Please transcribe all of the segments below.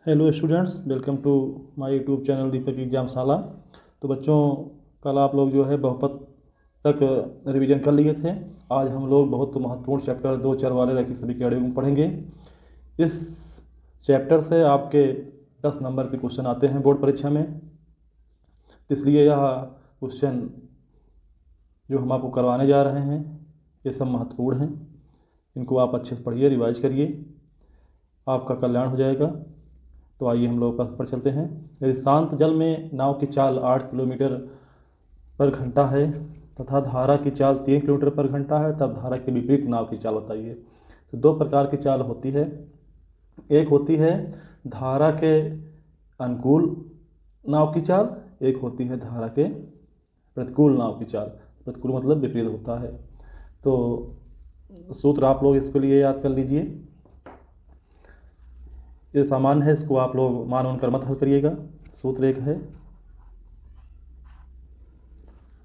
Hello students, welcome to my YouTube channel Deepak Examshala. तो बच्चों, कल आप लोग जो है बहुपद तक रिवीजन कर लिए थे। आज हम लोग बहुत महत्वपूर्ण चैप्टर 2 4 वाले रैखिक समीकरण में पढ़ेंगे। इस चैप्टर से आपके 10 नंबर के क्वेश्चन आते हैं बोर्ड परीक्षा में। तो इसलिए यह क्वेश्चन जो हम आपको करवाने जा रहे हैं ये सब महत्वपूर्ण हैं। इनको आप अच्छे से पढ़िए, रिवाइज करिए, आपका कल्याण हो जाएगा। तो आइए हम लोग पर चलते हैं। यदि शांत जल में नाव की चाल 8 किलोमीटर पर घंटा है तथा धारा की चाल 3 किलोमीटर पर घंटा है, तब धारा के विपरीत नाव की चाल बताइए। तो दो प्रकार की चाल होती है। एक होती है धारा के अनुकूल नाव की चाल, एक होती है धारा के प्रतिकूल नाव की चाल। प्रतिकूल मतलब विपरीत होता है। तो सूत्र आप लोग इसके लिए याद कर लीजिए। ये सामान्य है, इसको आप लोग मान उनकर मत हल करिएगा। सूत्र एक है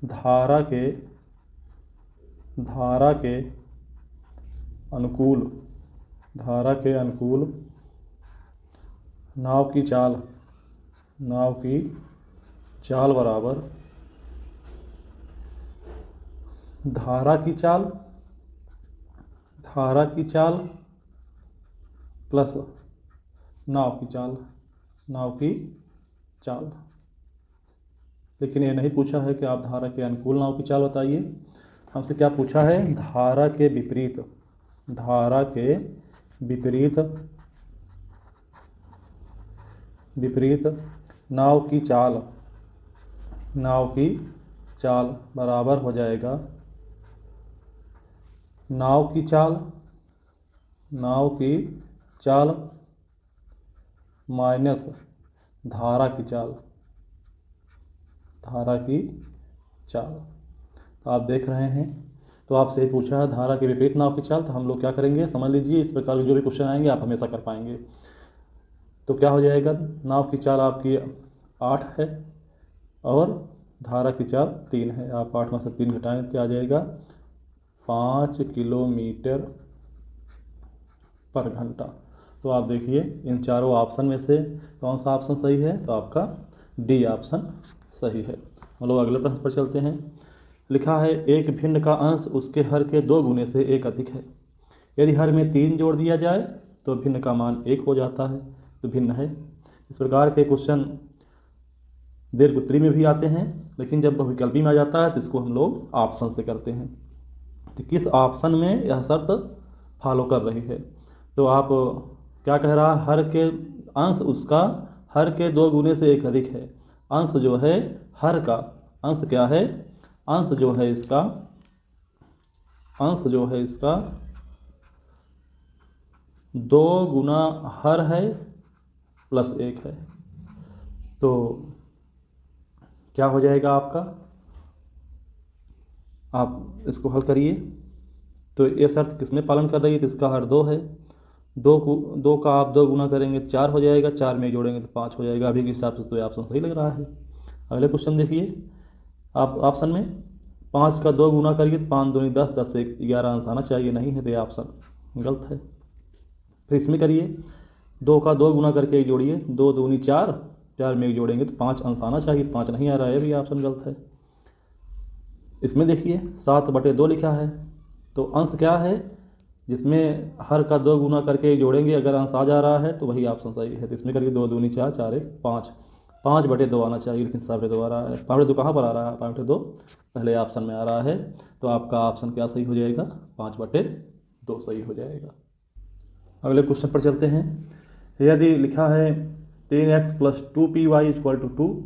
धारा के अनुकूल नाव की चाल बराबर धारा की चाल प्लस नाव की चाल। लेकिन ये नहीं पूछा है कि आप धारा के अनुकूल नाव की चाल बताइए। हमसे क्या पूछा है? धारा के विपरीत नाव की चाल बराबर हो जाएगा नाव की चाल माइनस धारा की चाल। तो आप देख रहे हैं, तो आपसे ये पूछा है धारा के विपरीत नाव की चाल। तो हम लोग क्या करेंगे, समझ लीजिए। इस प्रकार के जो भी क्वेश्चन आएंगे आप हमेशा कर पाएंगे। तो क्या हो जाएगा, नाव की चाल आपकी 8 है और धारा की चाल 3 है। आप 8 में से 3 घटाएं तो क्या आ जाएगा, 5 किलोमीटर पर घंटा। तो आप देखिए इन चारों ऑप्शन में से कौन सा ऑप्शन सही है? तो आपका डी ऑप्शन सही है। हम लोग अगले प्रश्न पर चलते हैं। लिखा है एक भिन्न का अंश उसके हर के 2 गुने से 1 अधिक है। यदि हर में 3 जोड़ दिया जाए तो भिन्न का मान 1 हो जाता है। तो भिन्न है। इस प्रकार के क्वेश्चन दीर्घ उत्तरी में भी आते हैं, लेकिन जब बहुविकल्पी में आ जाता है तो इसको हम लोग ऑप्शन से करते हैं। तो किस ऑप्शन में यह शर्त फॉलो कर रही है? तो आप क्या कह रहा है, हर के अंश उसका हर के 2 गुने से 1 अधिक है। अंश जो है हर का, अंश क्या है, अंश जो है इसका 2 गुना हर है प्लस 1 है। तो क्या हो जाएगा आपका, आप इसको हल करिए। तो ये शर्त किसमें पालन कर रही है? तो इसका हर 2 है। 2 का आप 2 गुना करेंगे 4 हो जाएगा, 4 में जोड़ेंगे तो 5 हो जाएगा। अभी के हिसाब से तो ये ऑप्शन सही लग रहा है। अगले क्वेश्चन देखिए, आप ऑप्शन में 5 का 2 गुना करिए तो 5 दूनी 10, 10 से 11 अंश आना चाहिए, नहीं है तो ये ऑप्शन गलत है। फिर इसमें करिए, 2 का 2 गुना करके जोड़िए, 2 दूनी 4, 4 में जोड़ेंगे तो 5 अंश आना चाहिए, 5 नहीं आ रहा है, भी ऑप्शन गलत है। इसमें देखिए 7/2 लिखा है। तो अंश क्या है, जिसमें हर का 2 गुना करके जोड़ेंगे अगर अंश आ जा रहा है तो वही ऑप्शन सही है। तो इसमें करिए 2 दूनी 4, 4 1 5, 5/2 आना चाहिए, लेकिन 7/2 आ रहा है। 5/2 कहाँ पर आ रहा है? 5/2 पहले ऑप्शन में आ रहा है। तो आपका ऑप्शन क्या सही हो जाएगा? 5/2 सही हो जाएगा। अगले क्वेश्चन पर चलते हैं। यदि लिखा है 3x + 2py = 2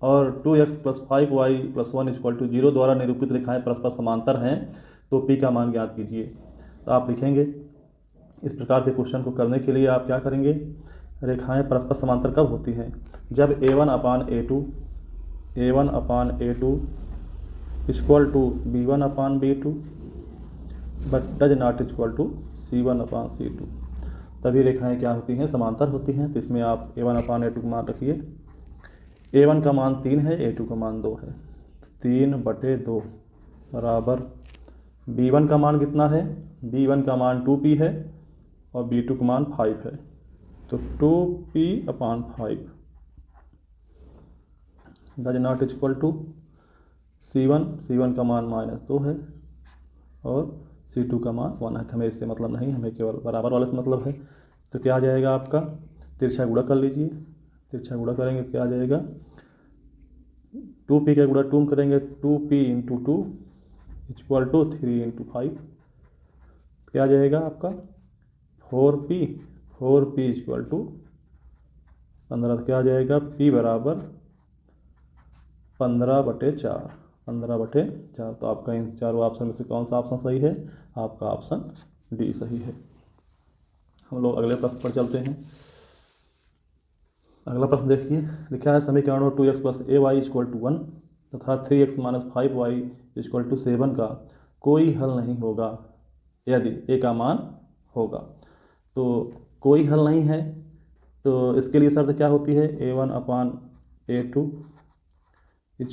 और 2x + 5y + 1 = 0 द्वारा निरूपित रेखाएं परस्पर समांतर हैं, तो p का मान ज्ञात कीजिए। तो आप लिखेंगे, इस प्रकार के क्वेश्चन को करने के लिए आप क्या करेंगे, रेखाएं परस्पर समांतर कब होती हैं? जब a1/a2 = b1/b2 but does not = c1/c2, तभी रेखाएं क्या होती हैं? समांतर होती हैं। तो इसमें आप a1/a2 का मान रखिए। a1 का मान 3 है, a2 का मान 2 है। 3/2 बराबर b1 का मान कितना है? b1 का मान 2p है और b2 का मान 5 है। तो 2p/5 does not equal to C1 का मान -2 है और C2 का मान 1 है। तो हमें इससे मतलब नहीं, हमें केवल बराबर वाले से मतलब है। तो क्या आ जाएगा आपका, तिरछा गुणा कर लीजिए। तिरछा गुणा करेंगे तो क्या आ जाएगा, 2p का गुणा 2 करेंगे, 2p × 2 इक्वल टू 3 × 5। क्या आ जाएगा आपका 4p इक्वल टू 15। तो क्या आ जाएगा p बराबर 15/4। 15/4। तो आपका इन चारों ऑप्शन में से कौन सा ऑप्शन सही है, आपका ऑप्शन डी सही है। हम लोग अगले प्रश्न पर चलते हैं। अगला प्रश्न देखिए, लिखा है समीकरणों 2x + ay = 1 तथा 3x - 5y = 7 का कोई हल नहीं होगा यदि a का मान होगा। तो कोई हल नहीं है, तो इसके लिए शर्त क्या होती है, a1/a2 =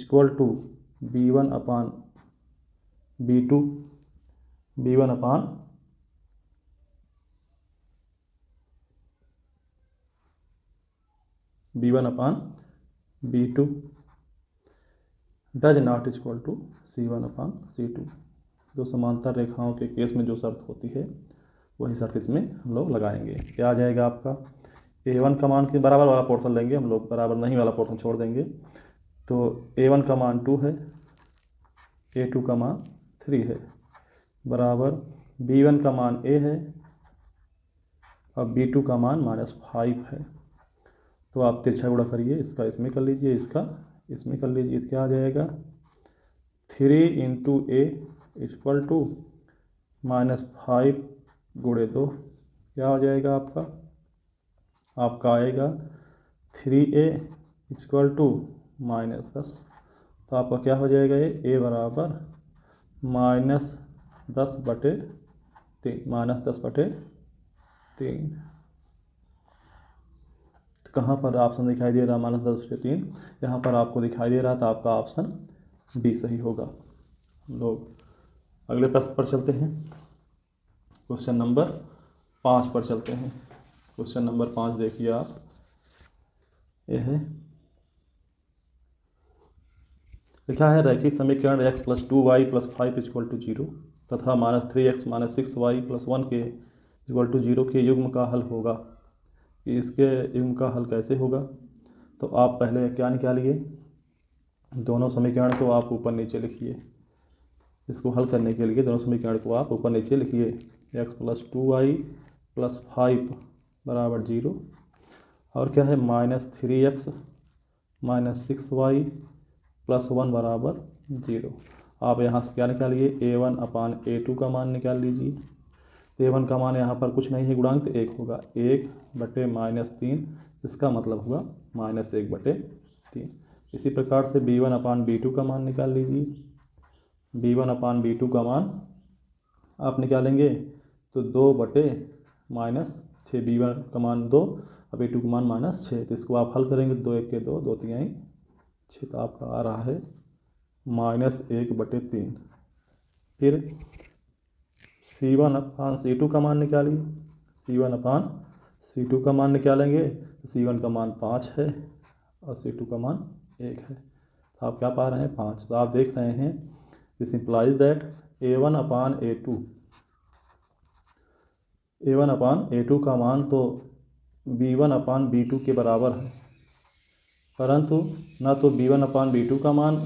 b1/b2 b1/b2 does not equal to C1/C2। जो समांतर रेखाओं के केस में जो शर्त होती है वही शर्त इसमें हम लोग लगाएंगे। क्या आ जाएगा आपका, a1 का मान के बराबर वाला पोर्शन लेंगे हम लोग, बराबर नहीं वाला पोर्शन छोड़ देंगे। तो a1 का मान 2 है, a2 का मान 3 है, बराबर b1 का मान a है और b2 का मान -5 है। तो आप तिरछा गुणा करिए, इसका इसमें कर लीजिए, इसका इसमें कर लीजिए। तो क्या आ जाएगा 3 × a इक्वल टू -5 × 2। क्या हो जाएगा आपका आएगा 3a इक्वल टू -10। तो आपका क्या हो जाएगा, ये a बराबर -10/3। तो कहाँ पर ऑप्शन दिखाई दे रहा है -10/3, यहाँ पर आपको दिखाई दे रहा था, आपका ऑप्शन बी सही होगा। हम लोग अगले प्रश्न पर चलते हैं। क्वेश्चन नंबर 5 पर चलते हैं। क्वेश्चन नंबर 5 देखिए आप, यह है, लिखा है रैखिक समीकरण x + 2y + 5 = 0 तथा -3x - 6y + 1 के = 0 के युग्म का हल होगा। कि इसके युग्म का हल कैसे होगा। तो आप पहले क्या निकालिए, दोनों समीकरण को आप ऊपर नीचे लिखिए। इसको हल करने के लिए दोनों समीकरण को आप ऊपर नीचे लिखिए। x + 2y + 5 = 0 और क्या है -3x - 6y + 1 = 0। आप यहाँ से क्या निकालिए, a1/a2 का मान निकाल लीजिए। तो a1 का मान यहाँ पर कुछ नहीं है, गुणांक तो 1 होगा, 1/-3, इसका मतलब हुआ -1/3। इसी प्रकार से b1/b2 का मान निकाल लीजिए। b1/b2 का मान आप निकालेंगे तो 2/-6, b1 का मान 2 और b2 का मान -6। तो इसको आप हल करेंगे, 2 1 के 2, 2 3 6, तो आपका आ रहा है -1/3। फिर C1/C2 का मान निकालिए। C1/C2 का मान निकालेंगे तो C1 का मान 5 है और C2 का मान 1 है। तो आप क्या पा रहे हैं, 5। तो आप देख रहे हैं, दिस इम्प्लाइज दैट A1/A2 का मान तो B1/B2 के बराबर है, परंतु ना तो B1/B2 का मान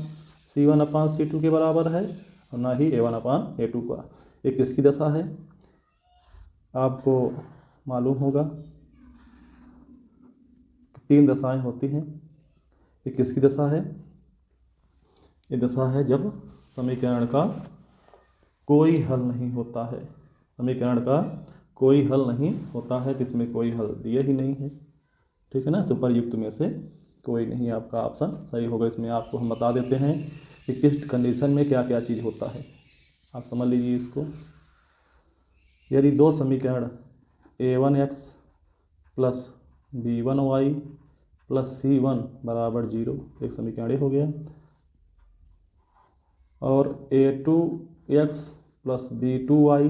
C1/C2 के बराबर है और ना ही A1/A2 का। ये किसकी दशा है, आपको मालूम होगा 3 दशाएं होती हैं। ये किसकी दशा है, ये दशा है जब समीकरण का कोई हल नहीं होता है। समीकरण का कोई हल नहीं होता है, तो इसमें कोई हल दिया ही नहीं है, ठीक है ना। तो उपरयुक्त में से कोई नहीं, आपका ऑप्शन सही होगा। इसमें आपको हम बता देते हैं कि किस कंडीशन में क्या क्या चीज़ होता है, आप समझ लीजिए इसको। यदि दो समीकरण a1x + b1y + c1 = 0, एक समीकरण ये हो गया, और a2x + b2y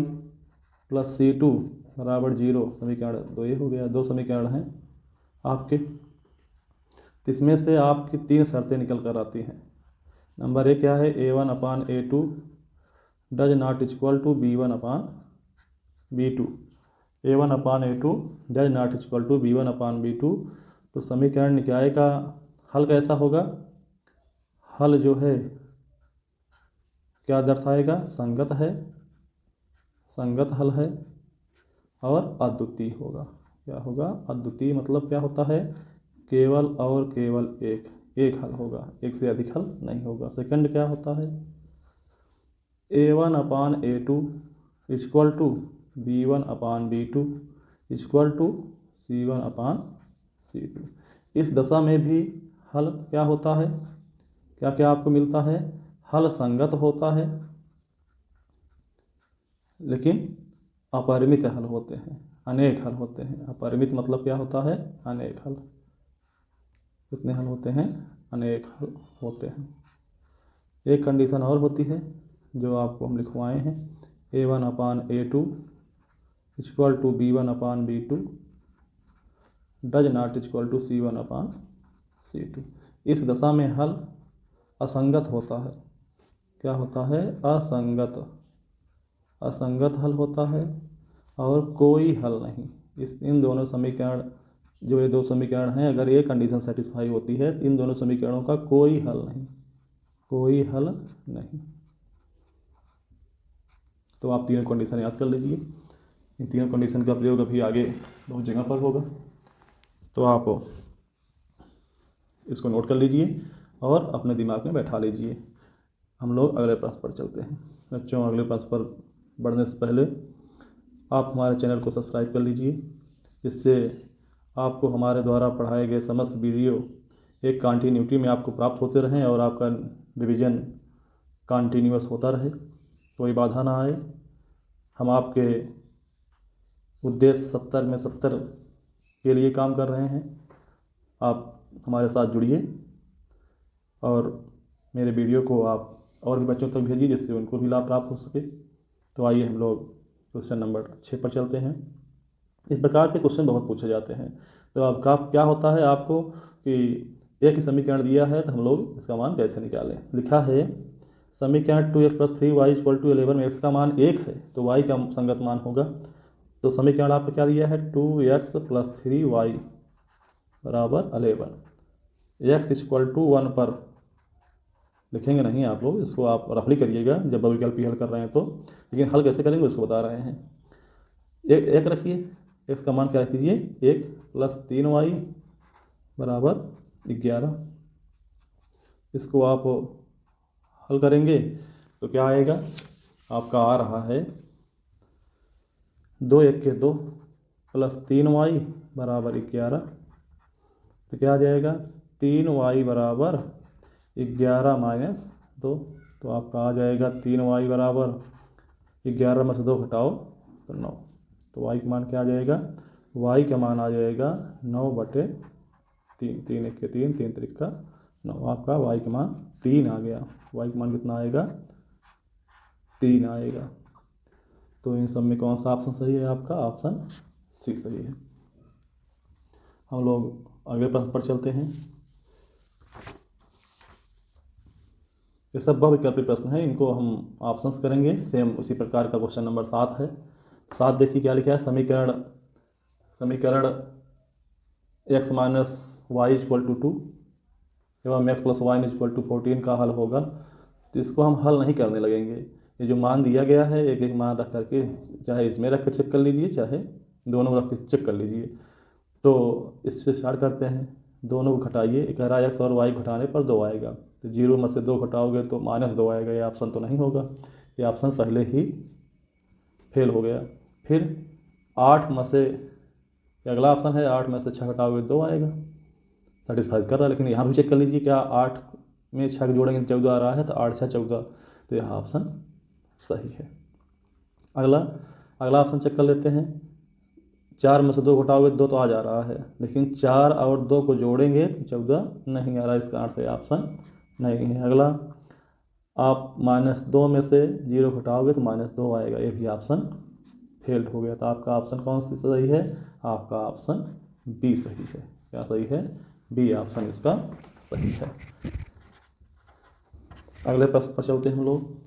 + c2 बराबर 0, समीकरण 2 ये हो गया। 2 समीकरण हैं आपके। तो इसमें से आपकी 3 शर्तें निकल कर आती हैं। नंबर 1 क्या है, A1/A2 does not equal to B1/B2। A1/A2 does not equal to B1/B2। तो समीकरण निकाय का हल कैसा होगा, हल जो है क्या दर्शाएगा, संगत है, संगत हल है और अद्वितीय होगा। क्या होगा, अद्वितीय मतलब क्या होता है, केवल और केवल एक हल होगा, एक से अधिक हल नहीं होगा। सेकंड क्या होता है, A1/A2 equal to B1/B2 equal to C1/C2। इस दशा में भी हल क्या होता है, क्या क्या आपको मिलता है, हल संगत होता है लेकिन अपरिमित हल होते हैं, अनेक हल होते हैं। अपरिमित मतलब क्या होता है, अनेक हल। कितने हल होते हैं, अनेक हल होते हैं। एक कंडीशन और होती है जो आपको हम लिखवाए हैं, A1/A2 equal to B1/B2 does not equal to C1/C2। इस दशा में हल असंगत होता है। क्या होता है, असंगत, असंगत हल होता है और कोई हल नहीं। इन दोनों समीकरण, जो ये 2 समीकरण हैं, अगर ये कंडीशन सेटिस्फाई होती है इन दोनों समीकरणों का कोई हल नहीं, कोई हल नहीं। तो आप तीनों कंडीशन याद कर लीजिए। इन तीनों कंडीशन का प्रयोग अभी आगे बहुत जगह पर होगा, तो आप इसको नोट कर लीजिए और अपने दिमाग में बैठा लीजिए। हम लोग अगले प्रश्न पर चलते हैं। बच्चों, अगले प्रश्न पर बढ़ने से पहले आप हमारे चैनल को सब्सक्राइब कर लीजिए, जिससे आपको हमारे द्वारा पढ़ाए गए समस्त वीडियो एक कंटिन्यूटी में आपको प्राप्त होते रहें और आपका रिवीजन कंटिन्यूअस होता रहे, कोई बाधा ना आए। हम आपके उद्देश्य 70 में 70 के लिए काम कर रहे हैं। आप हमारे साथ जुड़िए और मेरे वीडियो को आप और भी बच्चों तक भेजिए, जिससे उनको भी लाभ प्राप्त हो सके। तो आइए हम लोग क्वेश्चन नंबर 6 पर चलते हैं। इस प्रकार के क्वेश्चन बहुत पूछे जाते हैं। तो अब क्या होता है आपको कि एक ही समीकरण दिया है तो हम लोग इसका मान कैसे निकालें। लिखा है समीकरण 2x+3y = 11 में x का मान 1 है तो y का संगत मान होगा। तो समीकरण आपको क्या दिया है, 2x+3y = 11। x = 1 पर लिखेंगे नहीं आप लोग, इसको आप रफली करिएगा जब विकल्पी हल कर रहे हैं तो, लेकिन हल कैसे करेंगे उसको बता रहे हैं। एक रखिए, x का मान क्या रख दीजिए, 1 + 3y = 11। इसको आप हल करेंगे तो क्या आएगा, आपका आ रहा है 2 × 1 = 2 + 3y = 11। तो क्या आ जाएगा, 3y = 11 - 2। तो आपका आ जाएगा 3y = 11 में से 2 घटाओ तो 9। तो y का मान क्या आ जाएगा, y का मान आ जाएगा 9/3। 3 × 1 = 3, 3 × 3 = 9। आपका y का मान 3 आ गया। y का मान कितना आएगा, 3 आएगा। तो इन सब में कौन सा ऑप्शन सही है, आपका ऑप्शन सी सही है। हम लोग अगले प्रश्न पर चलते हैं। ये सब बहुविकल्पी प्रश्न हैं, इनको हम ऑप्शंस करेंगे। सेम उसी प्रकार का क्वेश्चन नंबर 7 है। 7 देखिए क्या लिखा है, समीकरण x - y = 2 एवं x + y = 14 का हल होगा। तो इसको हम हल नहीं करने लगेंगे। ये जो मान दिया गया है एक एक मान रख करके, चाहे इसमें रख कर चेक कर लीजिए चाहे दोनों रख कर चेक कर लीजिए। तो इससे स्टार्ट करते हैं, दोनों को घटाइए। कह रहा है x और y घटाने पर 2 आएगा, तो 0 में से 2 घटाओगे तो -2 आएगा। ये ऑप्शन तो नहीं होगा, ये ऑप्शन पहले ही फेल हो गया। फिर 8 में से अगला ऑप्शन है, 8 में से 6 घटाओगे 2 आएगा, सेटिस्फाई कर रहा है। लेकिन यहाँ भी चेक कर लीजिए, क्या 8 में 6 जोड़ेंगे 14 आ रहा है, तो 8 × 6 = 14। तो यह ऑप्शन सही है। अगला ऑप्शन चेक कर लेते हैं। 4 में से 2 घटाओगे 2 तो आ जा रहा है, लेकिन 4 और 2 को जोड़ेंगे तो 14 नहीं आ रहा, इसका आंसर ये ऑप्शन नहीं है। अगला, आप -2 में से 0 घटाओगे तो -2 आएगा, ये भी ऑप्शन फेल्ड हो गया। तो आपका ऑप्शन कौन सी सही है? आपका ऑप्शन बी सही है। क्या सही है? बी ऑप्शन इसका सही है। अगले प्रश्न पर चलते हैं हम लोग।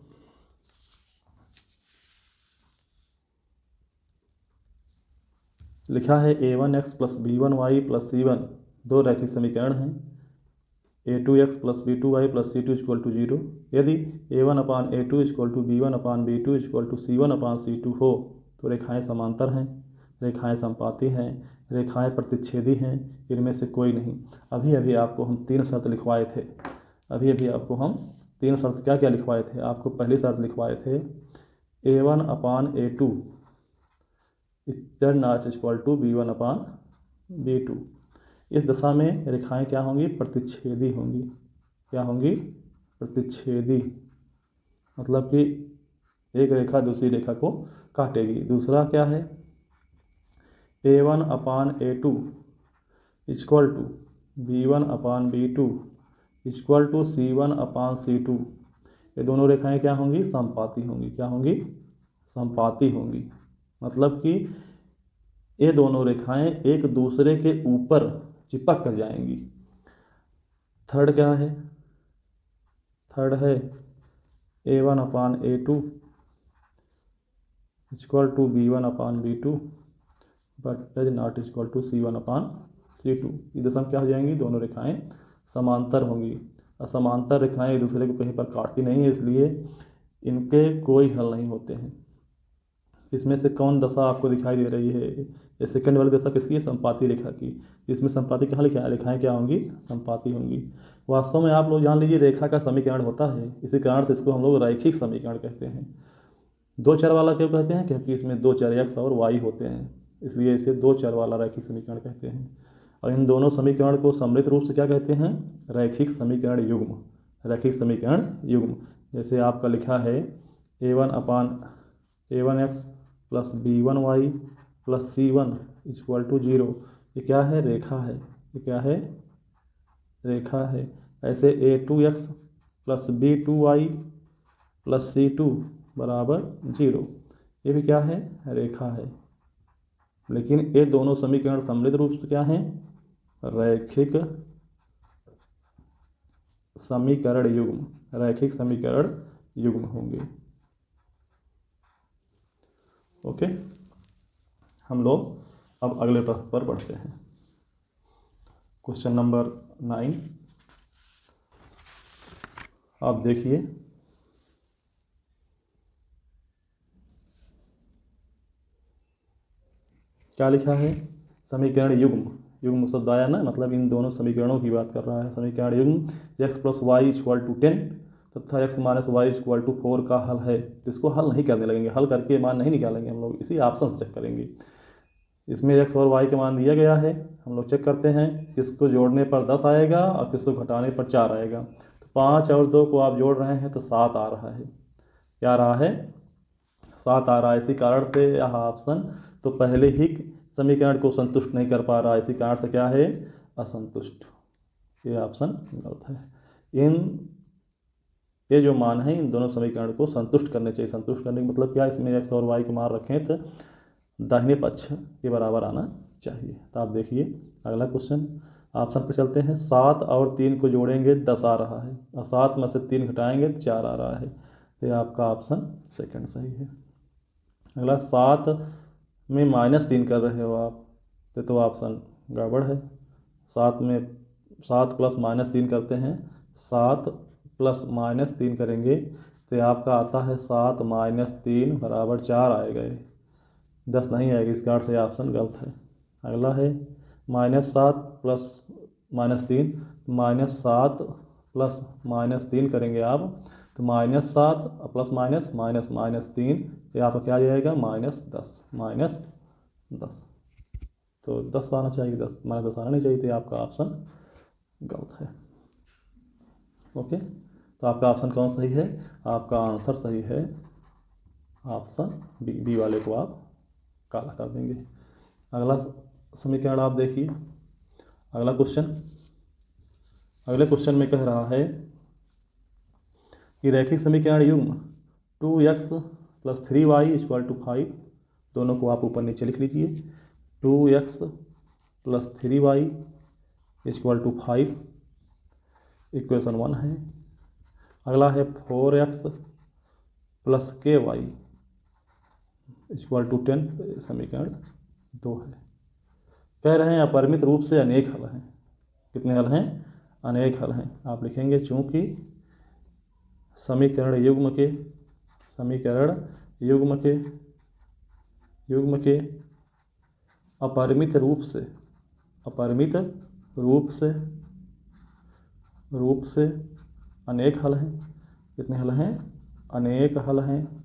लिखा है a1x plus b1y plus c1 दो रैखिक समीकरण हैं। a2x plus b2y plus c2 equal to 0। यदि a1 upon a2 equal to b1 upon b2 equal to c1 upon c2 हो तो रेखाएं समांतर हैं, रेखाएं समपाती हैं, रेखाएं प्रतिच्छेदी हैं, इनमें से कोई नहीं। अभी अभी आपको हम 3 शर्त लिखवाए थे। अभी अभी आपको हम 3 शर्त क्या क्या लिखवाए थे? आपको पहली शर्त लिखवाए थे a1 upon a2 is not equal to b1 upon b2। इस दशा में रेखाएं क्या होंगी? प्रतिच्छेदी होंगी। क्या होंगी? प्रतिच्छेदी, मतलब कि एक रेखा दूसरी रेखा को काटेगी। दूसरा क्या है? a1 upon a2 equal to b1 upon b2 equal to c1 upon c2। ये दोनों रेखाएं क्या होंगी? समपाती होंगी। क्या होंगी? समपाती होंगी, मतलब कि ये दोनों रेखाएं एक दूसरे के ऊपर चिपक कर जाएंगी। थर्ड क्या है? थर्ड है a1 upon a2 equal to b1 upon b2 but does not equal to c1 upon c2। इस दशा में क्या हो जाएंगी? दोनों रेखाएं समांतर होंगी। असमांतर रेखाएं एक दूसरे को कहीं पर काटती नहीं है, इसलिए इनके कोई हल नहीं होते हैं। इसमें से कौन दशा आपको दिखाई दे रही है? ये सेकंड वाली दशा किसकी है? संपाती रेखा की। इसमें संपाती कहाँ लिखा है? रेखाएं क्या होंगी? संपाती होंगी। वास्तव में आप लोग जान लीजिए रेखा का समीकरण होता है, इसी कारण से इसको हम लोग रैखिक समीकरण कहते हैं। 2 चर वाला क्यों कहते हैं? क्योंकि इसमें 2 चर x और y होते हैं, इसलिए इसे 2 चर वाला रैखिक समीकरण कहते हैं। और इन दोनों समीकरण को सम्मिलित रूप से क्या कहते हैं? रैखिक समीकरण युग्म। रैखिक समीकरण युग्म। जैसे आपका लिखा है a1 upon a1x plus b1y plus c1 equal to 0। ये क्या है? रेखा है। ये क्या है? रेखा है। ऐसे a2x plus b2y plus c2 बराबर 0, ये भी क्या है? रेखा है। लेकिन ये दोनों समीकरण सम्मिलित रूप से क्या हैं? रैखिक समीकरण युग्म। रैखिक समीकरण युग्म होंगे। ओके, हम लोग अब अगले प्रश्न पर बढ़ते हैं। क्वेश्चन नंबर 9 आप देखिए। क्या लिखा है? समीकरण युग्म। युग्म शब्द आया ना, मतलब इन दोनों समीकरणों की बात कर रहा है। समीकरण युग्म x plus Y equal to 10 तथा x minus Y equal to 4 का हल है। तो इसको हल नहीं करने लगेंगे, हल करके मान नहीं निकालेंगे हम लोग, इसी ऑप्शन से चेक करेंगे। इसमें x और y का मान दिया गया है, हम लोग चेक करते हैं किसको जोड़ने पर 10 आएगा और किसको घटाने पर 4 आएगा। तो 5 और 2 को आप जोड़ रहे हैं तो 7 आ रहा है। क्या आ रहा है? 7 आ रहा है। इसी कारण से यह ऑप्शन तो पहले ही समीकरण को संतुष्ट नहीं कर पा रहा है, इसी कारण से क्या है? असंतुष्ट। ये ऑप्शन गलत है। ये जो मान है इन दोनों समीकरण को संतुष्ट करने चाहिए। संतुष्ट करने का मतलब क्या? इसमें x और y के मान रखें तो दाहिने पक्ष के बराबर आना चाहिए। तो आप देखिए अगला क्वेश्चन, ऑप्शन पर चलते हैं। 7 और 3 को जोड़ेंगे 10 आ रहा है और 7 में से 3 घटाएंगे तो 4 आ रहा है। तो ये आपका ऑप्शन सेकंड सही है। अगला 7 में -3 कर रहे हो आप, तो ऑप्शन गड़बड़ है। 7 प्लस -3 करते हैं, 7 प्लस -3 करेंगे तो आपका आता है 7 - 3 बराबर 4 आएगा। ये 10 नहीं आएगा, इस कारण से ऑप्शन गलत है। अगला है -7 प्लस -3, -7 प्लस -3 करेंगे आप तो -7 प्लस -3, ये आपका क्या आ जाएगा? -10। तो 10 आना चाहिए, -10 आना नहीं चाहिए, तो आपका ऑप्शन गलत है। ओके, तो आपका ऑप्शन कौन सही है? आपका आंसर सही है ऑप्शन बी वाले को आप काला कर देंगे। अगला समीकरण आप देखिए। अगला क्वेश्चन, अगले क्वेश्चन में कह रहा है कि रैखिक समीकरण युग्म 2x plus 3y equal to 5 दोनों को आप ऊपर नीचे लिख लीजिए। 2x + 3y = 5 इक्वेशन 1 है। अगला है 4x + ky = 10 समीकरण 2 है। कह रहे हैं अपरिमित रूप से अनेक हल हैं। कितने हल हैं? अनेक हल हैं। आप लिखेंगे चूँकि समीकरण युग्म के अपरिमित रूप से अनेक हल हैं। कितने हल हैं? अनेक हल हैं।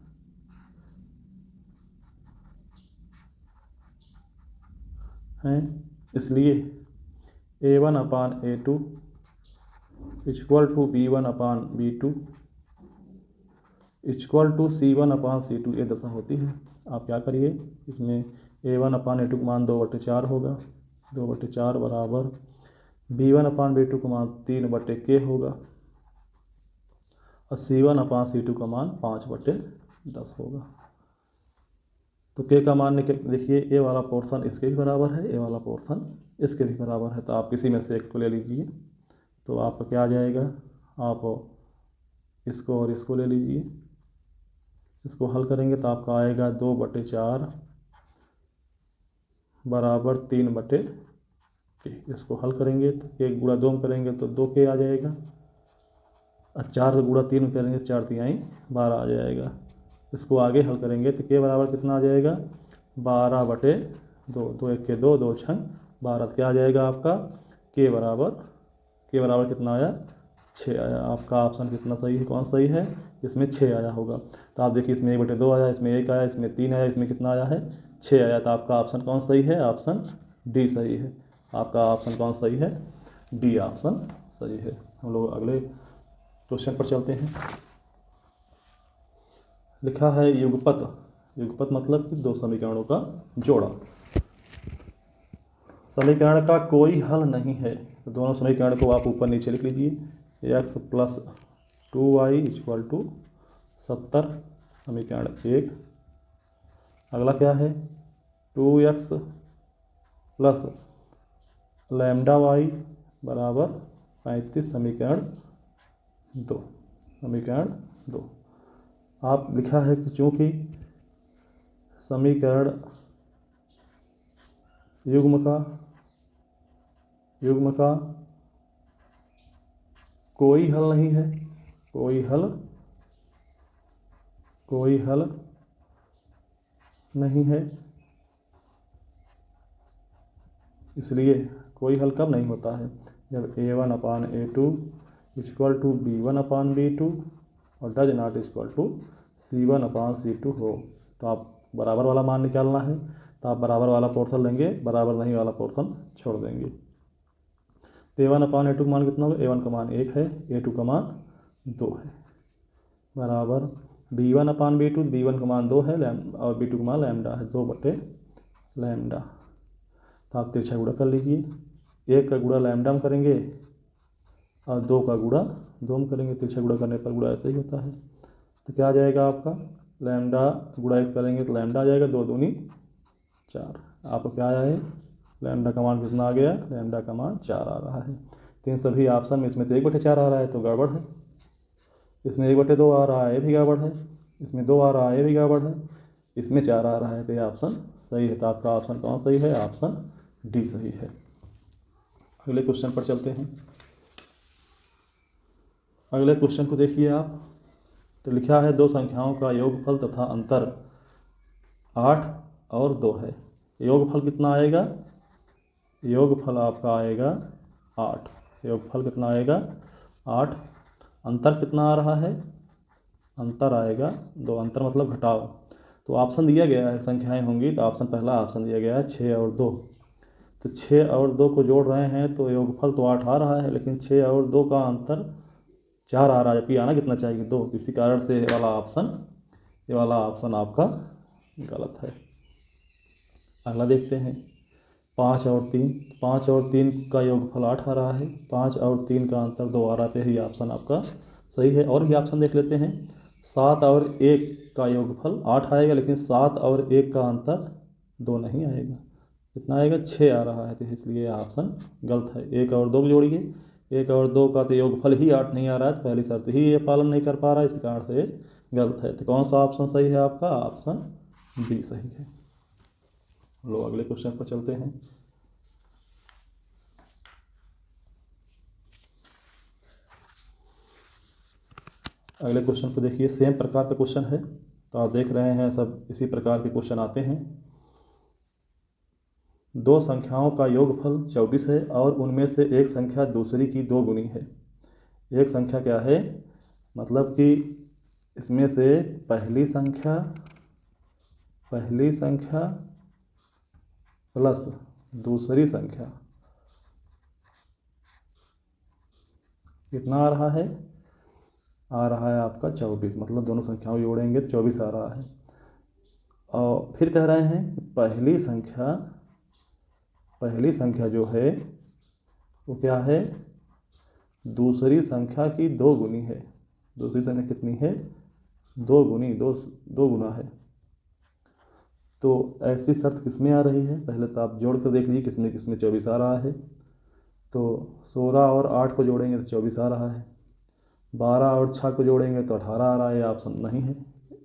इसलिए a1/a2 = b1/b2 = c1/c2 ये दशा होती है। आप क्या करिए, इसमें a1/a2 का मान 2/4 होगा, 2/4 बराबर b1/b2 का मान 3/k होगा और c1/c2 का मान 5/10 होगा। तो k का मान देखिए, ए वाला पोर्शन इसके भी बराबर है, ए वाला पोर्शन इसके भी बराबर है, तो आप किसी में से एक को ले लीजिए। तो आपका क्या आ जाएगा, आप इसको और इसको ले लीजिए। इसको हल करेंगे तो आपका आएगा 2/4 बराबर 3/k। इसको हल करेंगे तो 1 गुणा 2 करेंगे तो 2k आ जाएगा और 4 गुणा 3 करेंगे 4 तिहाई 12 आ जाएगा। इसको आगे हल करेंगे तो k बराबर कितना आ जाएगा, 12/2, 2 1 के 2, 2 6 12, क्या आ जाएगा आपका k बराबर कितना आया, 6 आया। आपका ऑप्शन कितना सही है, कौन सही है, इसमें 6 आया होगा। तो आप देखिए इसमें 1/2 आया, इसमें 1 आया, इसमें 3 आया, इसमें कितना आया है, 6 आया। तो आपका ऑप्शन कौन सही है, ऑप्शन डी सही है। आपका ऑप्शन कौन सही है, डी ऑप्शन सही है। हम लोग अगले क्वेश्चन पर चलते हैं। लिखा है युगपत मतलब कि 2 समीकरणों का जोड़ा। समीकरण का कोई हल नहीं है, तो दोनों समीकरण को आप ऊपर नीचे लिख लीजिए। x + 2y = 70 समीकरण 1। अगला क्या है, 2x + λy = 35 समीकरण 2। आप लिखा है कि चूँकि समीकरण युग्म का कोई हल नहीं है, कोई हल नहीं है, इसलिए कोई हल कब नहीं होता है, जब a1/a2 = b1/b2 और डज नॉट = c1/c2 हो। तो आप बराबर वाला मान निकालना है, तो आप बराबर वाला पोर्शन लेंगे, बराबर नहीं वाला पोर्शन छोड़ देंगे। तो a1/a2 का मान कितना होगा, a1 का मान 1 है, a2 का मान 2 है, बराबर b1/b2, b1 का मान 2 है और b2 का मान लैम्डा है, 2/λ। तो आप तिरछा गुणा कर लीजिए, 1 का गुणा लैम्डा में करेंगे और 2 का गुणा 2 में करेंगे। तिरछा गुणा करने पर गुणा ऐसे ही होता है। तो क्या आ जाएगा आपका, लैम्डा गुणा 1 करेंगे तो लैम्डा आ जाएगा, 2 दूनी 4। आपको क्या आया है, लैम्डा का मान कितना आ गया, लैम्डा का मान 4 आ रहा है। तो इन सभी ऑप्शन में इसमें तो 1/4 आ रहा है, तो गड़बड़ है। इसमें 1/2 आ रहा है, ये भी गड़बड़ है। इसमें 2 आ रहा है, ये भी गड़बड़ है। इसमें 4 आ रहा है, तो ये ऑप्शन सही है। तो आपका ऑप्शन कौन सही है, ऑप्शन डी सही है। अगले क्वेश्चन पर चलते हैं। अगले क्वेश्चन को देखिए आप, तो लिखा है 2 संख्याओं का योगफल तथा अंतर 8 और 2 है। योगफल कितना आएगा, योगफल आपका आएगा 8। योगफल कितना आएगा, 8। अंतर कितना आ रहा है, अंतर आएगा 2। अंतर मतलब घटाव। तो ऑप्शन दिया गया है, संख्याएं होंगी, तो ऑप्शन पहला ऑप्शन दिया गया है 6 और 2। तो 6 और 2 को जोड़ रहे हैं तो योगफल तो 8 आ रहा है, लेकिन 6 और 2 का अंतर 4 आ रहा है, जबकि आना कितना चाहिए, 2। इसी कारण से ये वाला ऑप्शन आपका गलत है। अगला देखते हैं, 5 और 3। 5 और 3 का योगफल 8 आ रहा है, 5 और 3 का अंतर 2 आ रहा है, तो यही ऑप्शन आपका सही है। और भी ऑप्शन देख लेते हैं। 7 और 1 का योगफल 8 आएगा, लेकिन 7 और 1 का अंतर 2 नहीं आएगा। कितना आएगा? 6 आ रहा है, तो इसलिए ऑप्शन गलत है। 1 और 2 को जोड़िए, 1 और 2 का तो योगफल ही 8 नहीं आ रहा है, तो पहली शर्त ही ये पालन नहीं कर पा रहा है, इसी कारण से गलत है। तो कौन सा ऑप्शन सही है आपका? ऑप्शन बी सही है। लो अगले क्वेश्चन पर चलते हैं। अगले क्वेश्चन को देखिए, सेम प्रकार का क्वेश्चन है, तो आप देख रहे हैं सब इसी प्रकार के क्वेश्चन आते हैं। दो संख्याओं का योगफल 24 है और उनमें से एक संख्या दूसरी की 2 गुनी है। एक संख्या क्या है? मतलब कि इसमें से पहली संख्या प्लस दूसरी संख्या कितना आ रहा है? आ रहा है आपका 24। मतलब दोनों संख्याओं जोड़ेंगे तो 24 आ रहा है। और फिर कह रहे हैं कि पहली संख्या जो है वो क्या है? दूसरी संख्या की 2 गुनी है। दूसरी संख्या कितनी है? 2 गुनी, दो गुना है। तो ऐसी शर्त किसमें आ रही है? पहले तो आप जोड़ कर देख लीजिए किसमें किसमें 24 आ रहा है। तो 16 और 8 को जोड़ेंगे तो 24 आ रहा है। 12 और 6 को जोड़ेंगे तो 18 आ रहा है। ये ऑप्शन नहीं है।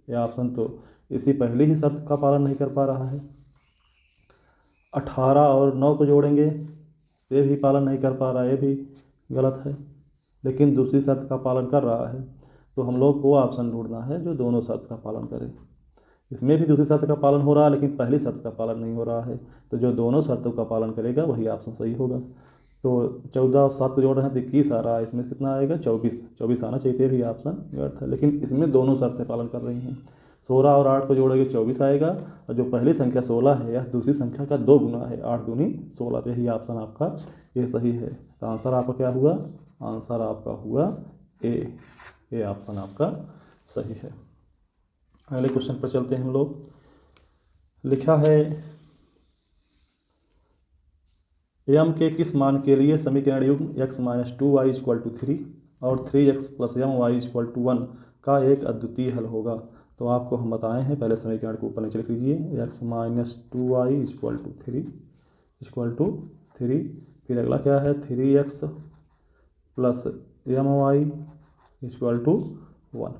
ये ऑप्शन तो इसी पहली ही शर्त का पालन नहीं कर पा रहा है। 18 और 9 को जोड़ेंगे ये भी पालन नहीं कर पा रहा है, ये भी गलत है। लेकिन दूसरी शर्त का पालन कर रहा है। तो हम लोग को ऑप्शन ढूंढना है जो दोनों शर्त का पालन करे। इसमें भी दूसरी शर्त का पालन हो रहा है, लेकिन पहली शर्त का पालन नहीं हो रहा है। तो जो दोनों शर्तों का पालन करेगा वही ऑप्शन सही होगा। तो 14 और 7 को जोड़ रहे हैं तो 21 आ रहा है। इसमें कितना आएगा? 24 आना चाहिए, भी ऑप्शन गलत है। लेकिन इसमें दोनों शर्तें पालन कर रही हैं। 16 और 8 को जोड़ेंगे 24 आएगा, और जो पहली संख्या 16 है यह दूसरी संख्या का 2 गुना है। 8 दूनी 16, तो यही ऑप्शन आपका ये सही है। तो आंसर आपका क्या हुआ? आंसर आपका हुआ ए ऑप्शन आपका सही है। अगले क्वेश्चन पर चलते हैं हम लोग। लिखा है m के किस मान के लिए समीकरण युग्म x - 2y = 3 और 3x + my = 1 का एक अद्वितीय हल होगा? तो आपको हम बताए हैं, पहले समीकरण को ऊपर नीचे लिख लीजिए। x - 2y = 3, फिर अगला क्या है? 3x + my = 1।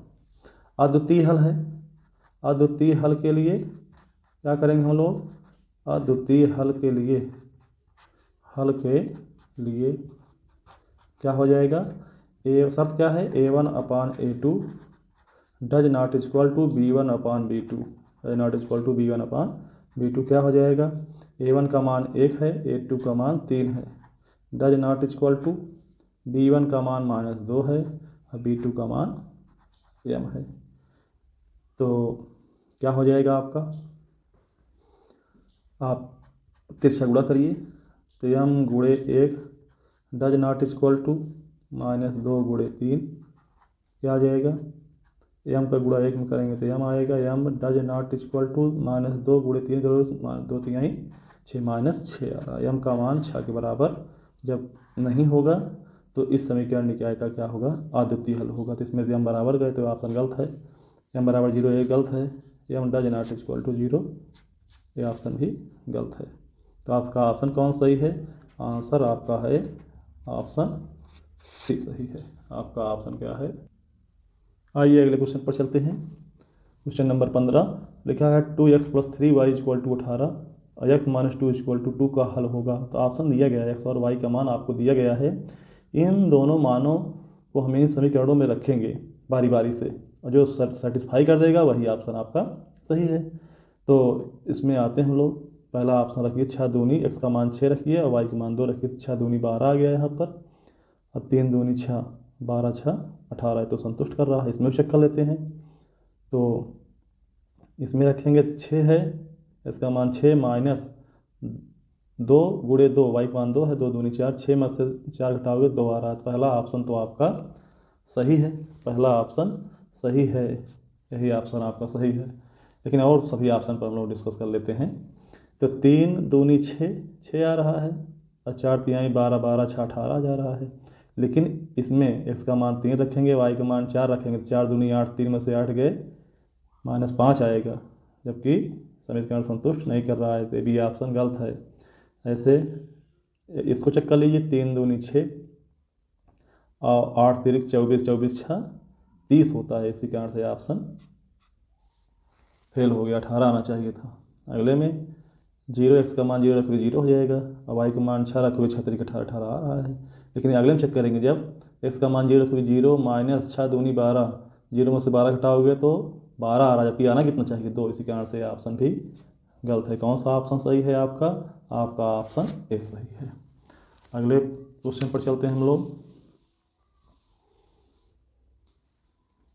अद्वितीय हल है। अद्वितीय हल के लिए क्या करेंगे हम लोग? अद्वितीय हल के लिए क्या हो जाएगा? शर्त क्या है? a1/a2 does not equal to b1/b2। Does not equal to b1/b2 क्या हो जाएगा? a1 का मान 1 है, a2 का मान 3 है। Does not equal to b1 का मान -2 है और b2 का मान m है। तो क्या हो जाएगा आपका? आप तिरछा गुणा करिए, तो m × 1 does not equal to -2 × 3 क्या आ जाएगा? m का गुणा 1 में करेंगे तो m आएगा। m does not equal to -2 × 3 करो, 2 3 6 -6 आ रहा है। m का मान 6 के बराबर जब नहीं होगा तो इस समीकरण निकाय का क्या होगा? अद्वितीय हल होगा। तो इसमें m बराबर गए तो ऑप्शन गलत है। m बराबर 0 ये गलत है। m does not equal to 0 ये ऑप्शन भी गलत है। तो आपका ऑप्शन कौन सही है? आंसर आपका है ऑप्शन सी सही है। आपका ऑप्शन क्या है? आइए अगले क्वेश्चन पर चलते हैं। क्वेश्चन नंबर 15 लिखा है 2x + 3y = 18 और x - 2 = 2 का हल होगा। तो ऑप्शन दिया गया है, x और y का मान आपको दिया गया है। इन दोनों मानों को हम इन समीकरणों में रखेंगे बारी बारी से, और जो सेटिस्फाई कर देगा वही ऑप्शन आपका सही है। तो इसमें आते हैं हम लोग। पहला ऑप्शन रखिए 6 दूनी, x का मान 6 रखिए और y का मान 2 रखिए। तो 6 दूनी 12 आ गया यहाँ पर, और 3 दूनी 6, 12 6 18 तो संतुष्ट कर रहा है। इसमें भी चेक कर लेते हैं। तो इसमें रखेंगे तो 6 है, इसका मान 6 - 2 × 2, y का मान 2 है, 2 दूनी 4, 6 में से 4 घटाओगे 2 आ रहा है। पहला ऑप्शन तो आपका सही है, पहला ऑप्शन सही है, यही ऑप्शन आपका सही है। लेकिन और सभी ऑप्शन पर हम लोग डिस्कस कर लेते हैं। तो 3 दूनी 6 आ रहा है, और 4 तिहाई 12, 12 6 18 जा रहा है। लेकिन इसमें x का मान 3 रखेंगे, y का मान 4 रखेंगे तो 4 दूनी 8, 3 में से 8 गए -5 आएगा, जबकि समीकरण संतुष्ट नहीं कर रहा है, तो भी ऑप्शन गलत है। ऐसे इसको चेक कर लीजिए, 3 दूनी 6 और 8 तिरिक 24, 24 6 30 होता है। इसी कारण से ऑप्शन फेल हो गया, 18 आना चाहिए था। अगले में 0x का मान 0 रखोगे 0 हो जाएगा, और y का मान 6 रखोगे 6 तिरिक 18, 18 आ रहा है। लेकिन अगले में चेक करेंगे, जब x का मान 0 रखोगे 0 माइनस 6 दूनी 12, 0 में से 12 घटाओगे तो 12 आ रहा है, जबकि आना कितना चाहिए 2। इसी कारण से ऑप्शन भी गलत है। कौन सा ऑप्शन सही है आपका? आपका ऑप्शन ए सही है। अगले क्वेश्चन पर चलते हैं हम लोग।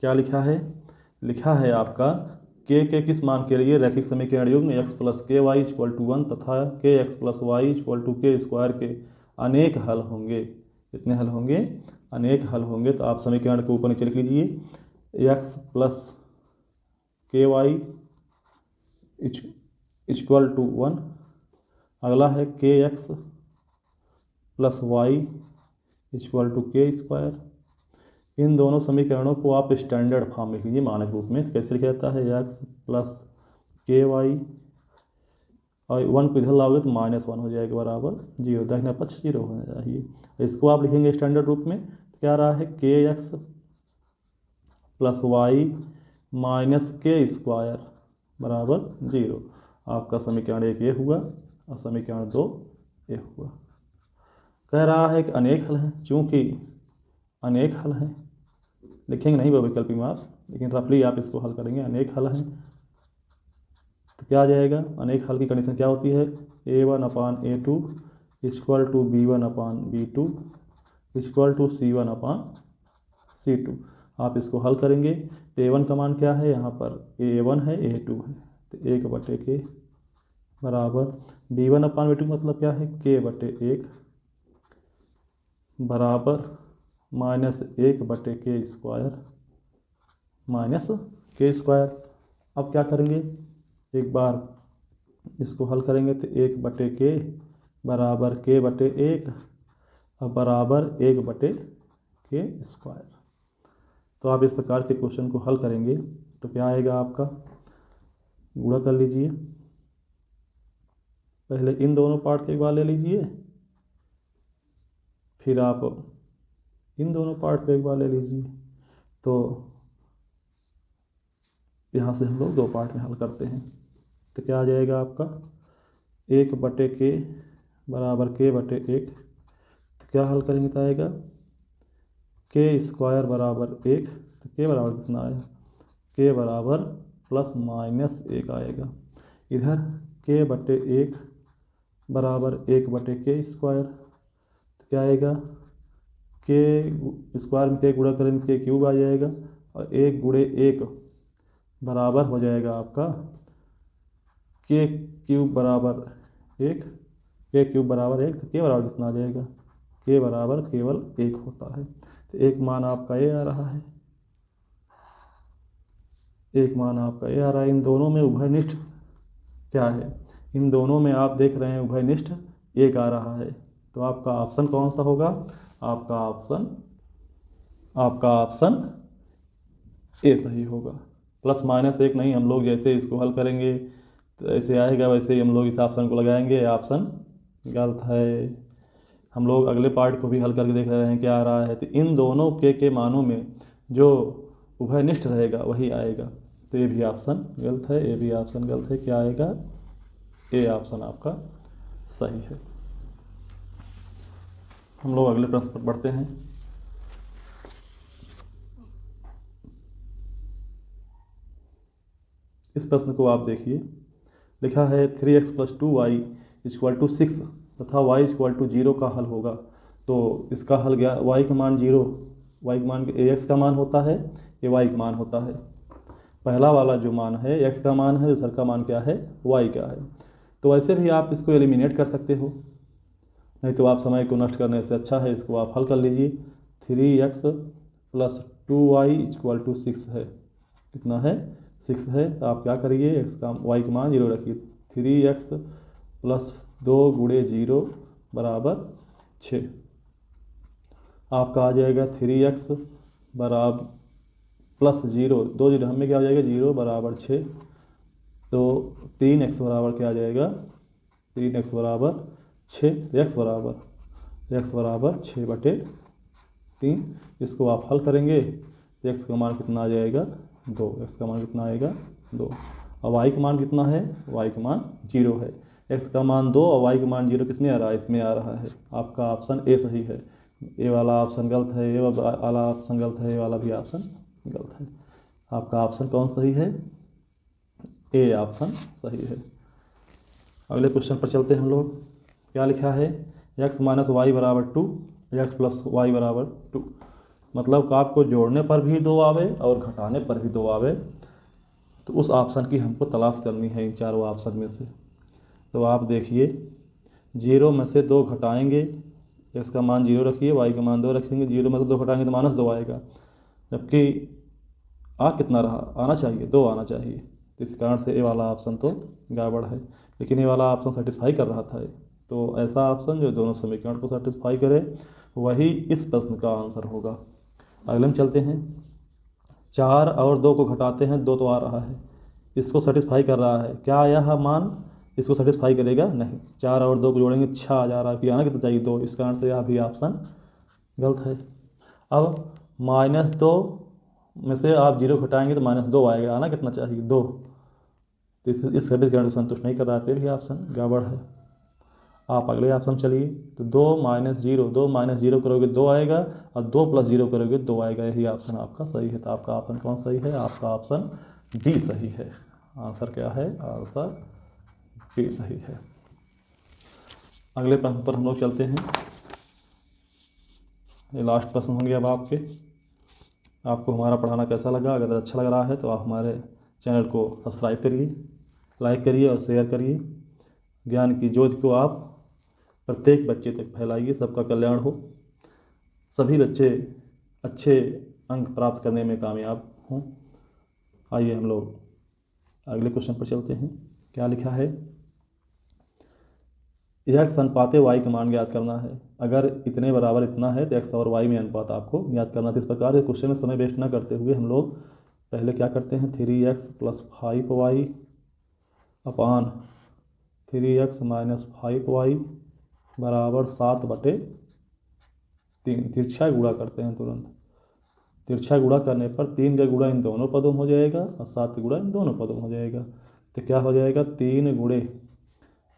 क्या लिखा है? लिखा है आपका के किस मान के लिए रैखिक समीकरण युग्म x plus K Y equal to 1 तथा K X plus Y equal to K square के अनेक हल होंगे। कितने हल होंगे? अनेक हल होंगे। तो आप समीकरण को ऊपर नीचे लिख लीजिए, x plus K Y equal to 1, अगला है K X plus Y equal to K square. इन दोनों समीकरणों को आप स्टैंडर्ड फॉर्म में लिख लीजिए, मानक रूप में। तो कैसे लिखा जाता है? x प्लस के वाई, और 1 को इधर लाओगे तो -1 हो जाएगा बराबर 0, दाहिना पक्ष 0 होना चाहिए। इसको आप लिखेंगे स्टैंडर्ड रूप में, तो क्या रहा है? K X plus Y minus के स्क्वायर बराबर 0। आपका समीकरण 1 ये हुआ और समीकरण 2 ये हुआ। कह रहा है कि अनेक हल हैं, चूँकि अनेक हल हैं, लिखेंगे नहीं वैकल्पिक में आप, लेकिन रफली आप इसको हल करेंगे। अनेक हल हैं तो क्या आ जाएगा? अनेक हल की कंडीशन क्या होती है? a1/a2 equal to b1/b2 equal to c1/c2। आप इसको हल करेंगे तो a1 का मान क्या है? यहाँ पर a1 है, a2 है, तो 1/k बराबर b1/b2 मतलब क्या है? k/1 बराबर -1/k स्क्वायर माइनस के स्क्वायर। अब क्या करेंगे? एक बार इसको हल करेंगे तो 1/k बराबर k/1 और बराबर 1/k स्क्वायर। तो आप इस प्रकार के क्वेश्चन को हल करेंगे तो क्या आएगा आपका? गुणा कर लीजिए, पहले इन दोनों पार्ट को एक बार ले लीजिए, फिर आप इन दोनों पार्ट को एक बार ले लीजिए। तो यहाँ से हम लोग 2 पार्ट में हल करते हैं, तो क्या आ जाएगा आपका? 1/k बराबर k/1। तो क्या हल करेंगे तो आएगा के स्क्वायर बराबर 1, तो के बराबर कितना आया? के बराबर +-1 आएगा। इधर k/1 बराबर 1/k स्क्वायर, तो क्या आएगा? के स्क्वायर में के गुणा करेंगे के क्यूब आ जाएगा, और 1 × 1 बराबर हो जाएगा आपका के क्यूब बराबर 1, के क्यूब बराबर 1, तो के बराबर कितना आ जाएगा? के बराबर केवल 1 होता है। तो एक मान आपका ये आ रहा है, एक मान आपका ये आ रहा है। इन दोनों में उभयनिष्ठ क्या है? इन दोनों में आप देख रहे हैं उभयनिष्ठ 1 आ रहा है। तो आपका ऑप्शन कौन सा होगा? आपका ऑप्शन ए सही होगा। +-1 नहीं, हम लोग जैसे इसको हल करेंगे तो ऐसे आएगा, वैसे ही हम लोग इस ऑप्शन को लगाएंगे। ऑप्शन गलत है। हम लोग अगले पार्ट को भी हल करके देख रहे हैं क्या आ रहा है। तो इन दोनों के मानों में जो उभयनिष्ठ रहेगा वही आएगा। तो ये भी ऑप्शन गलत है, ये भी ऑप्शन गलत है। क्या आएगा? ए ऑप्शन आपका सही है। हम लोग अगले प्रश्न पर बढ़ते हैं। इस प्रश्न को आप देखिए, लिखा है 3x + 2y = 6 तथा y = 0 का हल होगा। तो इसका हल गया, y का मान 0, y का मान x का मान होता है, ये y का मान होता है। पहला वाला जो मान है x का मान है, दूसरा का मान क्या है? y का है। तो वैसे भी आप इसको एलिमिनेट कर सकते हो, नहीं तो आप समय को नष्ट करने से अच्छा है इसको आप हल कर लीजिए। 3x + 2y = 6 है। कितना है? 6 है। तो आप क्या करिए? y का मान 0 रखिए। 3x + 2 × 0 बराबर 6। आपका आ जाएगा 3x बराबर प्लस 0, 2 जीरो हमें क्या हो जाएगा 0 बराबर 6। तो 3x बराबर क्या आ जाएगा 3x बराबर 6, एक्स बराबर 6/3। इसको आप हल करेंगे तो x का मान कितना आ जाएगा 2, x का मान कितना आएगा 2। और y का मान कितना है, y का मान 0 है। x का मान 2 और y का मान 0 किसमें आ रहा है, इसमें आ रहा है। आपका ऑप्शन ए सही है। ए वाला ऑप्शन गलत है, ए वाला ऑप्शन गलत है, ए वाला भी ऑप्शन गलत है। आपका ऑप्शन कौन सही है, ए ऑप्शन सही है। अगले क्वेश्चन पर चलते हैं हम लोग। क्या लिखा है, x माइनस वाई बराबर 2, एक्स प्लस वाई बराबर 2। मतलब कि आपको जोड़ने पर भी 2 आवे और घटाने पर भी 2 आवे, तो उस ऑप्शन की हमको तलाश करनी है इन चारों ऑप्शन में से। तो आप देखिए 0 में से 2 घटाएंगे, x का मान 0 रखिए, y का मान 2 रखेंगे, 0 में से 2 घटाएंगे तो -2 आएगा। जबकि आ कितना रहा, आना चाहिए 2 आना चाहिए। तो इस कारण से ए वाला ऑप्शन तो गड़बड़ है, लेकिन ये वाला ऑप्शन सेटिस्फाई कर रहा था। तो ऐसा ऑप्शन जो दोनों समीकरण को सेटिस्फाई करे वही इस प्रश्न का आंसर होगा। अगले में चलते हैं। 4 और 2 को घटाते हैं, 2 तो आ रहा है, इसको सेटिस्फाई कर रहा है। क्या यह मान इसको सेटिस्फाई करेगा, नहीं। 4 और 2 को जोड़ेंगे 6 आ जा रहा है, आना कितना चाहिए 2, इस कारण से यह भी ऑप्शन गलत है। अब -2 में से आप 0 घटाएंगे तो -2 आएगा, आना कितना चाहिए 2। तो इस समीकरण को संतुष्ट नहीं कर रहा है, भी ऑप्शन गड़बड़ है। आप अगले ऑप्शन चलिए। तो 2 - 0 करोगे 2 आएगा, और 2 + 0 करोगे 2 आएगा, यही ऑप्शन आपका सही है। तो आपका ऑप्शन कौन सही है, आपका ऑप्शन डी सही है। आंसर क्या है, आंसर डी सही है। अगले प्रश्न पर हम लोग चलते हैं। ये लास्ट प्रश्न होंगे अब आपके। आपको हमारा पढ़ाना कैसा लगा, अगर अच्छा लग रहा है तो आप हमारे चैनल को सब्सक्राइब करिए, लाइक करिए और शेयर करिए। ज्ञान की ज्योति को आप प्रत्येक बच्चे तक फैलाइए, सबका कल्याण हो, सभी बच्चे अच्छे अंक प्राप्त करने में कामयाब हों। आइए हम लोग अगले क्वेश्चन पर चलते हैं। क्या लिखा है, x अनुपाते y का मान ज्ञात करना है। अगर इतने बराबर इतना है तो x और y में अनुपात आपको ज्ञात करना है। इस प्रकार के क्वेश्चन में समय वेस्ट ना करते हुए हम लोग पहले क्या करते हैं, 3x + 5y अपान 3x - 5y बराबर 7/3। तिरछा गुणा करते हैं तुरंत। तिरछा गुणा करने पर 3 का गुणा इन दोनों पदों में हो जाएगा और 7 का गुणा इन दोनों पदों में हो जाएगा। तो क्या हो जाएगा, 3 ×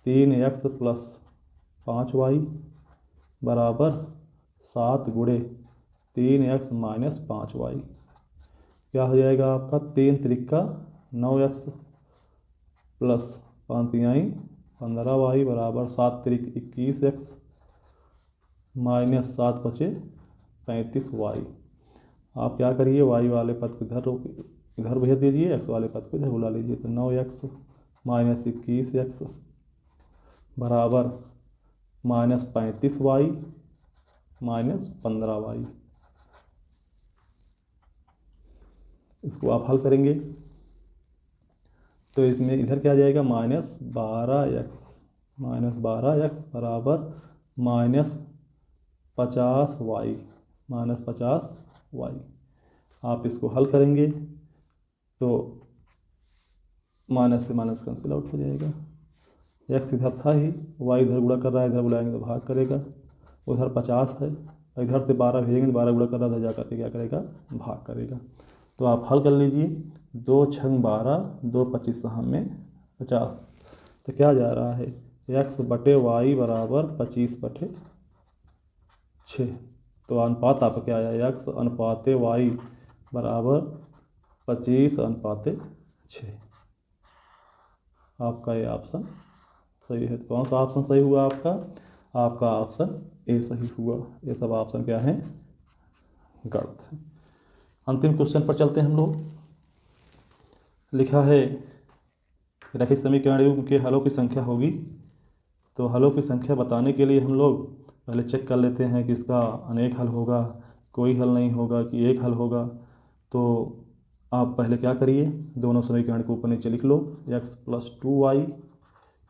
3x + 5y बराबर 7 × 3x - 5y। क्या हो जाएगा आपका, 3 त्रिका 9x + 5 तिहाई 15y बराबर 7 त्रिक 21x -7 बचे 35y। आप क्या करिए, y वाले पद को इधर भेज दीजिए, x वाले पद को इधर बुला लीजिए। तो 9x - 21x बराबर -35y -15y। इसको आप हल करेंगे तो इसमें इधर क्या आ जाएगा, -12x बराबर -50y -50y। आप इसको हल करेंगे तो माइनस से माइनस कैंसिल आउट हो जाएगा। x इधर था ही, y इधर गुणा कर रहा है, इधर बुलाएंगे तो भाग करेगा। उधर 50 है, इधर से 12 भेजेंगे तो 12 गुणा कर रहा था, जा करके क्या करेगा, भाग करेगा। तो आप हल कर लीजिए, 2 × 12 2 25 में 50। तो क्या जा रहा है, x/y बराबर 25/6। तो अनुपात आपका क्या आया, x अनुपाते y बराबर 25/6। आपका ये ऑप्शन सही है। तो कौन सा ऑप्शन सही हुआ आपका, आपका ऑप्शन ए सही हुआ। ये सब ऑप्शन क्या है, गलत है। अंतिम क्वेश्चन पर चलते हैं हम लोग। लिखा है, रैखिक समीकरण के हलों की संख्या होगी। तो हलों की संख्या बताने के लिए हम लोग पहले चेक कर लेते हैं कि इसका अनेक हल होगा, कोई हल नहीं होगा, कि एक हल होगा। तो आप पहले क्या करिए, दोनों समीकरण को ऊपर नीचे लिख लो। x + 2y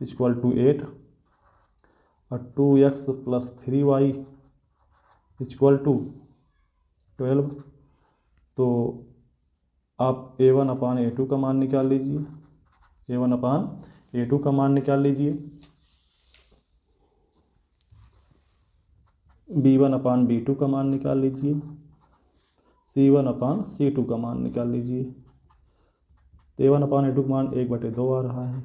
= 8 और 2x + 3y इक्वल टू 12, तो आप A1/A2 का मान निकाल लीजिए। A1/A2 का मान निकाल लीजिए। B1/B2 का मान निकाल लीजिए। C1/C2 का मान निकाल लीजिए। तो A1/A2 का मान 1/2 आ रहा है।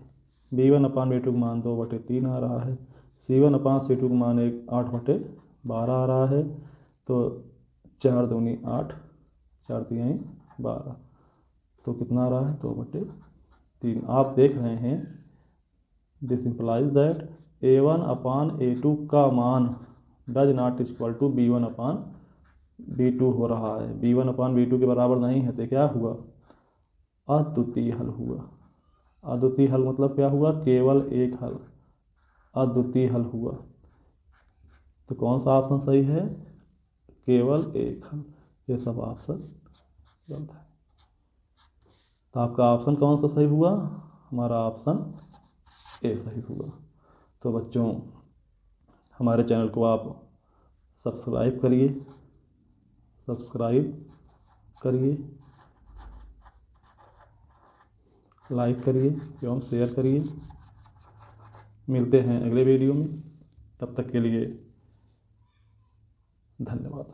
B1/B2 का मान 2/3 आ रहा है। C1/C2 का मान 8/12 आ रहा है। तो 4 दूनी 8, 4 तिहाई 12, तो कितना आ रहा है 2/3। आप देख रहे हैं, दिस इम्प्लाइज दैट A1/A2 का मान does not equal to B1/B2 हो रहा है। B1/B2 के बराबर नहीं है, तो क्या हुआ? अद्वितीय हल हुआ। अद्वितीय हल मतलब क्या हुआ? केवल एक हल, अद्वितीय हल हुआ। तो कौन सा ऑप्शन सही है? केवल एक हल। ये सब ऑप्शन गलत है। तो आपका ऑप्शन कौन सा सही हुआ? हमारा ऑप्शन ए सही हुआ। तो बच्चों, हमारे चैनल को आप सब्सक्राइब करिए, लाइक करिए एवं शेयर करिए। मिलते हैं अगले वीडियो में, तब तक के लिए धन्यवाद।